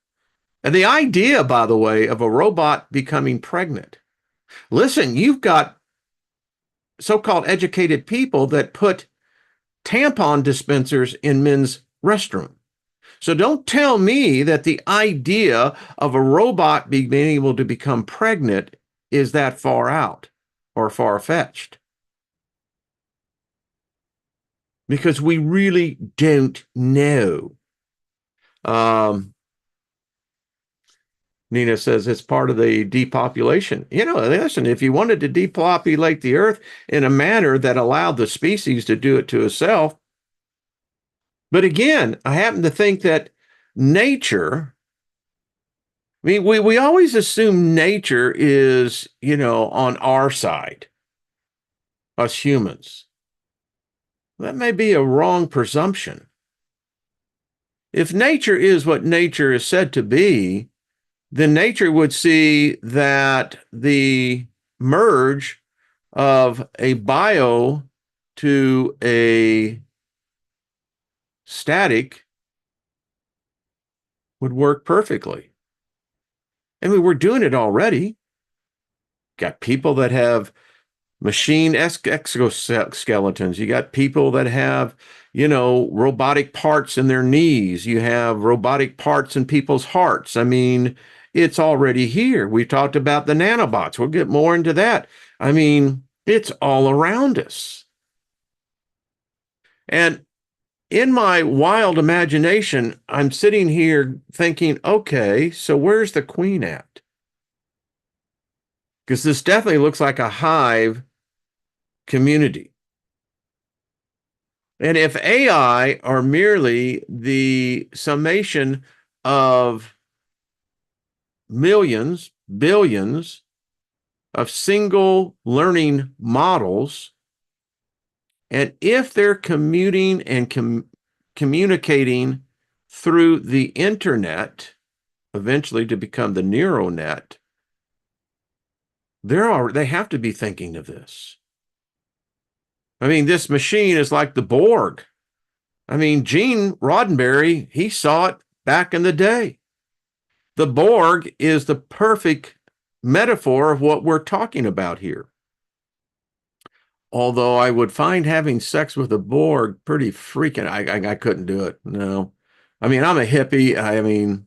And the idea, by the way, of a robot becoming pregnant. Listen, you've got so-called educated people that put tampon dispensers in men's restroom. So don't tell me that the idea of a robot being able to become pregnant is that far out or far-fetched, because we really don't know. Um, Nina says it's part of the depopulation. Listen, if you wanted to depopulate the earth in a manner that allowed the species to do it to itself, but again, I happen to think that nature, I mean, we always assume nature is, on our side, us humans. That may be a wrong presumption. If nature is what nature is said to be, then nature would see that the merge of a bio to a static would work perfectly. I mean, we're doing it already. Got people that have machine exoskeletons. You got people that have, robotic parts in their knees. You have robotic parts in people's hearts. I mean, it's already here. We talked about the nanobots. We'll get more into that. I mean, it's all around us. And in my wild imagination, I'm sitting here thinking, okay, so where's the queen at? Because this definitely looks like a hive community. And if AI are merely the summation of millions, billions of single learning models, and if they're commuting and communicating through the internet, eventually to become the neural net, they have to be thinking of this. I mean, this machine is like the Borg. I mean, Gene Roddenberry, he saw it back in the day. The Borg is the perfect metaphor of what we're talking about here. Although I would find having sex with a Borg pretty freaking, I couldn't do it. No. I mean, I'm a hippie. I mean,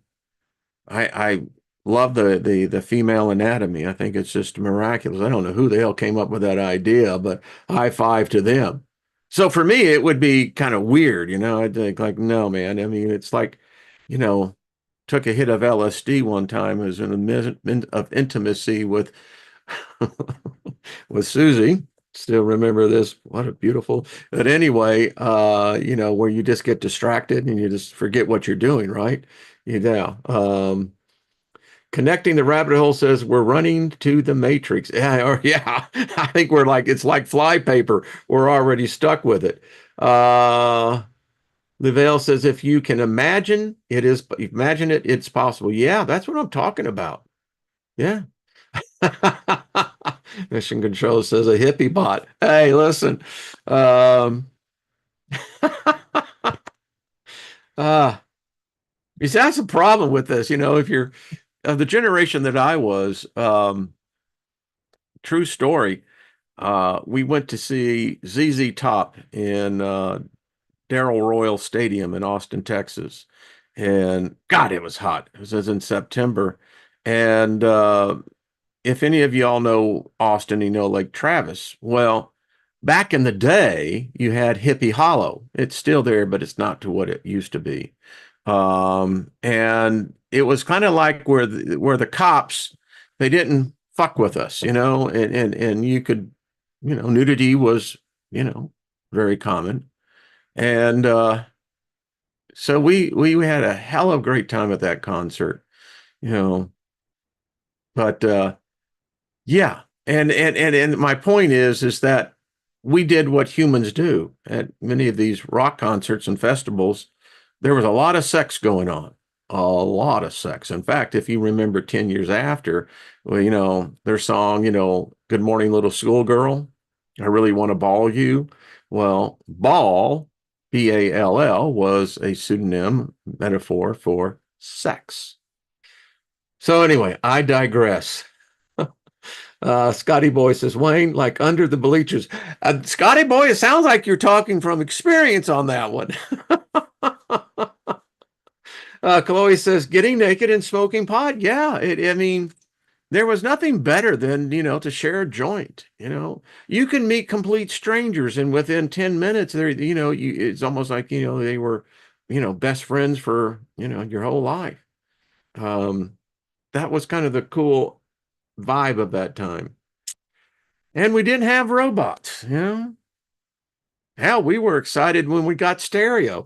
I love the female anatomy. I think it's just miraculous. I don't know who the hell came up with that idea, but high five to them. So for me, it would be kind of weird, I'd think like, no, man. I mean, it's like, you know, took a hit of LSD one time. It was in a minute of intimacy with with Susie. Still remember this. What a beautiful. But anyway, where you just get distracted and you just forget what you're doing, right? Connecting the rabbit hole says we're running to the matrix. Yeah, or yeah. I think we're like it's like flypaper. We're already stuck with it. Livelle says if you can imagine it, it's possible. Yeah, that's what I'm talking about. Yeah. Mission Control says a hippie bot. Hey, listen. Um, uh, you see, that's a problem with this. If you're of the generation that I was, true story, we went to see ZZ Top in Darrell Royal Stadium in Austin, Texas. And God, it was hot. It was in September. And if any of y'all know Austin, you know Lake Travis. Well, back in the day, you had Hippie Hollow. It's still there, but it's not to what it used to be. And it was kind of like where the cops they didn't fuck with us, and you could nudity was, you know, very common. And so we had a hell of a great time at that concert, you know. But yeah, and my point is that we did what humans do at many of these rock concerts and festivals. There was a lot of sex going on, a lot of sex. In fact, if you remember 10 years after, well, their song, "Good Morning Little Schoolgirl," I really want to ball you. Well, ball, Ball, was a pseudonym metaphor for sex. So anyway, I digress. Scotty Boy says, Wayne, like under the bleachers. Scotty Boy, it sounds like you're talking from experience on that one. Chloe says, getting naked and smoking pot. Yeah, I mean, there was nothing better than, to share a joint. You can meet complete strangers, and within 10 minutes, it's almost like, they were, best friends for, your whole life. Um, that was kind of the cool vibe of that time. And we didn't have robots, Hell, we were excited when we got stereo.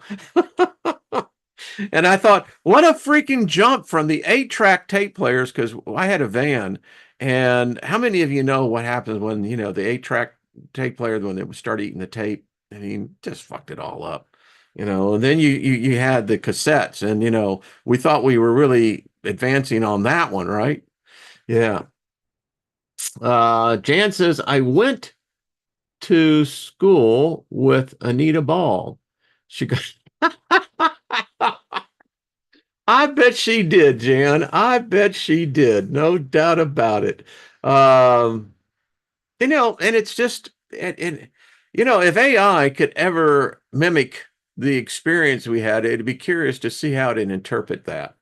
And I thought, what a freaking jump from the 8-track tape players, because I had a van. And how many of you know what happens when, the 8-track tape player, when they would start eating the tape? I mean, just fucked it all up. And then you had the cassettes, and we thought we were really advancing on that one, right? Yeah. Jan says, I went to school with Anita Ball. She got, I bet she did, Jan. I bet she did. No doubt about it. Um, and it's just, if AI could ever mimic the experience we had, it'd be curious to see how it'd interpret that.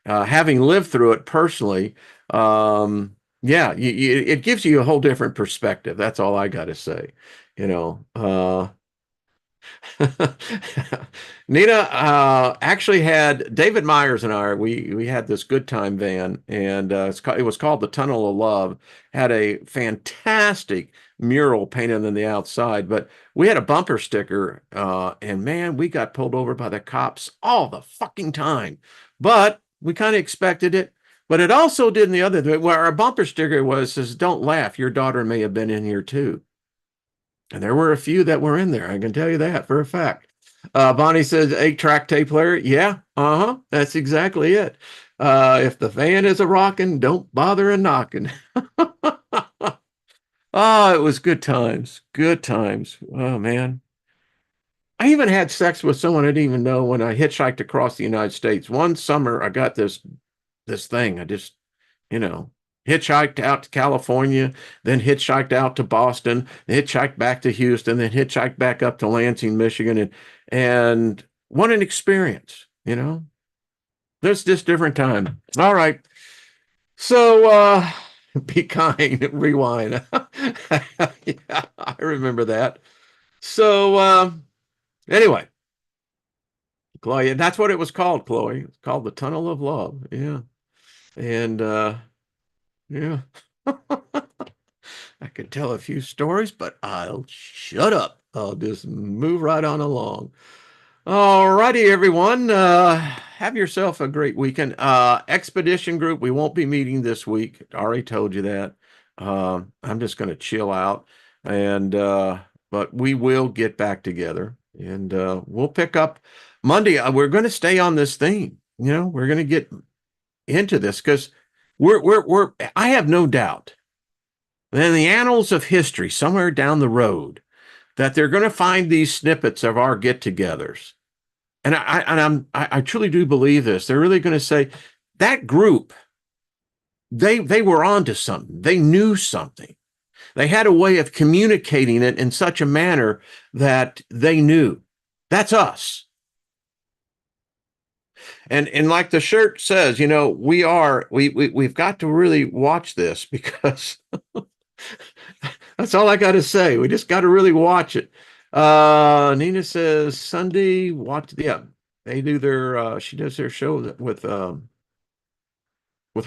Having lived through it personally, yeah, it gives you a whole different perspective. That's all I got to say. You know, uh, Nina actually had David Myers and I. We had this good time van, and it was called the Tunnel of Love. Had a fantastic mural painted on the outside, but we had a bumper sticker, and man, we got pulled over by the cops all the fucking time. But we kind of expected it. But it also did in the other way, where our bumper sticker says, "Don't laugh, your daughter may have been in here too." And there were a few that were in there. I can tell you that for a fact. Bonnie says 8-track tape player. Yeah, that's exactly it. If the van is a rocking, don't bother a knocking. Oh, it was good times. Good times. Oh man. I even had sex with someone I didn't even know when I hitchhiked across the United States. One summer I got this thing. I just, you know, hitchhiked out to California, then hitchhiked out to Boston, hitchhiked back to Houston, then hitchhiked back up to Lansing, Michigan, and what an experience, There's just different time. All right. So be kind, rewind. Yeah, I remember that. So anyway, Chloe, that's what it was called, Chloe. It's called the Tunnel of Love. Yeah. And yeah. I could tell a few stories, but I'll shut up. I'll just move right on along. All righty, everyone. Have yourself a great weekend. Expedition group, we won't be meeting this week. I already told you that. I'm just going to chill out, and but we will get back together, and we'll pick up Monday. We're going to stay on this theme. We're going to get into this because we're. I have no doubt that in the annals of history, somewhere down the road, that they're going to find these snippets of our get-togethers. And I truly do believe this. They're really going to say that group, they were onto something. They knew something. They had a way of communicating it in such a manner that they knew. That's us. And like the shirt says, we've got to really watch this because that's all I got to say. We just got to really watch it. Nina says Sunday, watch. Yeah, they do she does their show with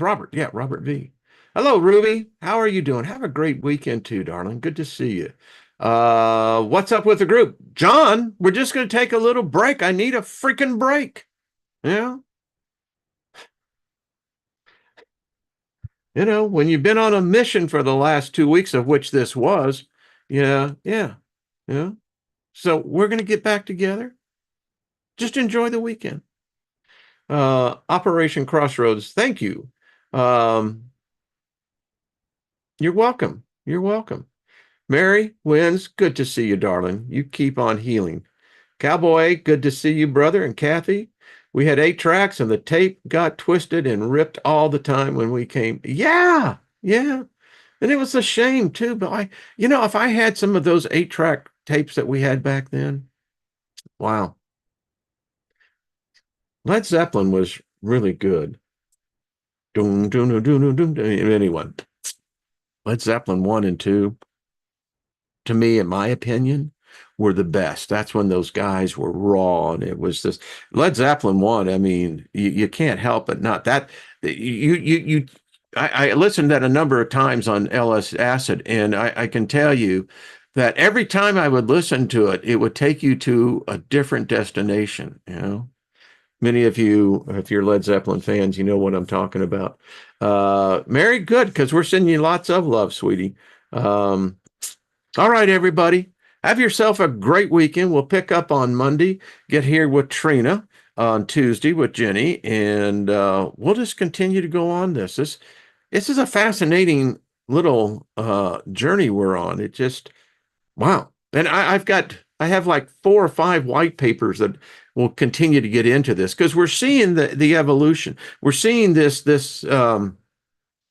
Robert. Yeah, Robert V. Hello, Ruby. How are you doing? Have a great weekend too, darling. Good to see you. What's up with the group? John, we're just going to take a little break. I need a freaking break. Yeah. When you've been on a mission for the last 2 weeks, of which this was, yeah, yeah, yeah. So we're going to get back together. Just enjoy the weekend. Operation Crossroads, thank you. Um, you're welcome. You're welcome. Mary Wins, good to see you, darling. You keep on healing. Cowboy, good to see you, brother. And Kathy, we had 8 tracks and the tape got twisted and ripped all the time when we came. Yeah, yeah. And it was a shame too. But if I had some of those 8 track tapes that we had back then, wow. Led Zeppelin was really good. Doom, doom, doom, doom, doom, doom. Anyway, Led Zeppelin 1 and 2, to me, in my opinion, were the best. That's when those guys were raw, and it was this Led Zeppelin 1. I mean, you can't help but not that you. I listened to that a number of times on LS Acid, and I can tell you that every time I would listen to it, it would take you to a different destination. Many of you, if you're Led Zeppelin fans, you know what I'm talking about. Mary, good, because we're sending you lots of love, sweetie. Um, all right, everybody. Have yourself a great weekend. We'll pick up on Monday, get here with Trina on Tuesday with Jenny, and we'll just continue to go on this is a fascinating little journey we're on. It just, wow. And I have like 4 or 5 white papers that will continue to get into this because we're seeing the evolution. We're seeing this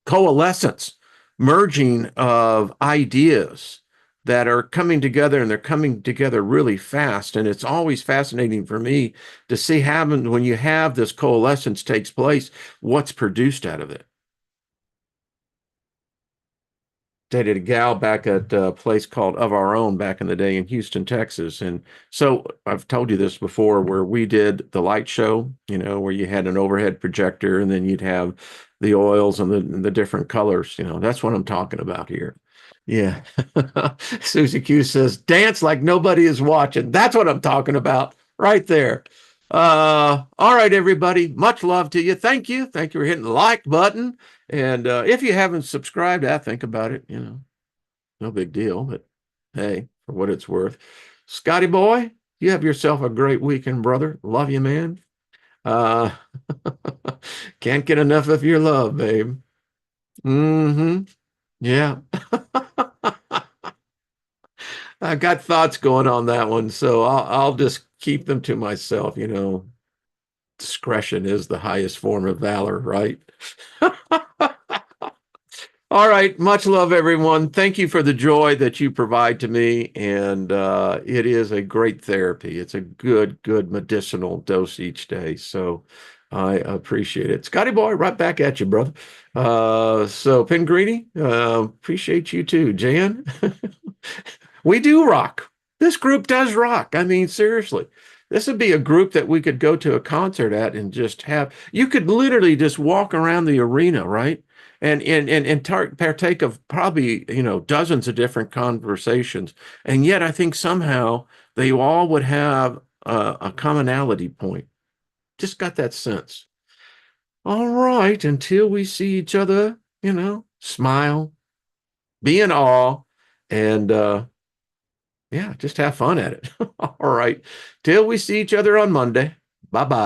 coalescence, merging of ideas that are coming together, and they're coming together really fast. And it's always fascinating for me to see happen when you have this coalescence takes place, what's produced out of it. Dated a gal back at a place called Of Our Own back in the day in Houston, Texas. And so I've told you this before, where we did the light show, where you had an overhead projector and then you'd have the oils and the different colors. That's what I'm talking about here. Yeah. Susie Q says, dance like nobody is watching. That's what I'm talking about right there. All right, everybody. Much love to you. Thank you. Thank you for hitting the like button. And if you haven't subscribed, think about it. No big deal. But hey, for what it's worth. Scotty boy, you have yourself a great weekend, brother. Love you, man. Uh, can't get enough of your love, babe. Mm-hmm. Yeah. I got thoughts going on that one, so I'll just keep them to myself. Discretion is the highest form of valor, right? All right. Much love, everyone. Thank you for the joy that you provide to me. And it is a great therapy. It's a good, good medicinal dose each day. So I appreciate it. Scotty boy, right back at you, brother. So Pin Greedy, appreciate you too. Jan, we do rock. This group does rock. I mean, seriously. This would be a group that we could go to a concert at and just have, you could literally just walk around the arena, right? And partake of probably, dozens of different conversations. And yet I think somehow they all would have a commonality point. Just got that sense. All right, until we see each other, smile, be in awe, and yeah, just have fun at it. All right. Till we see each other on Monday. Bye bye.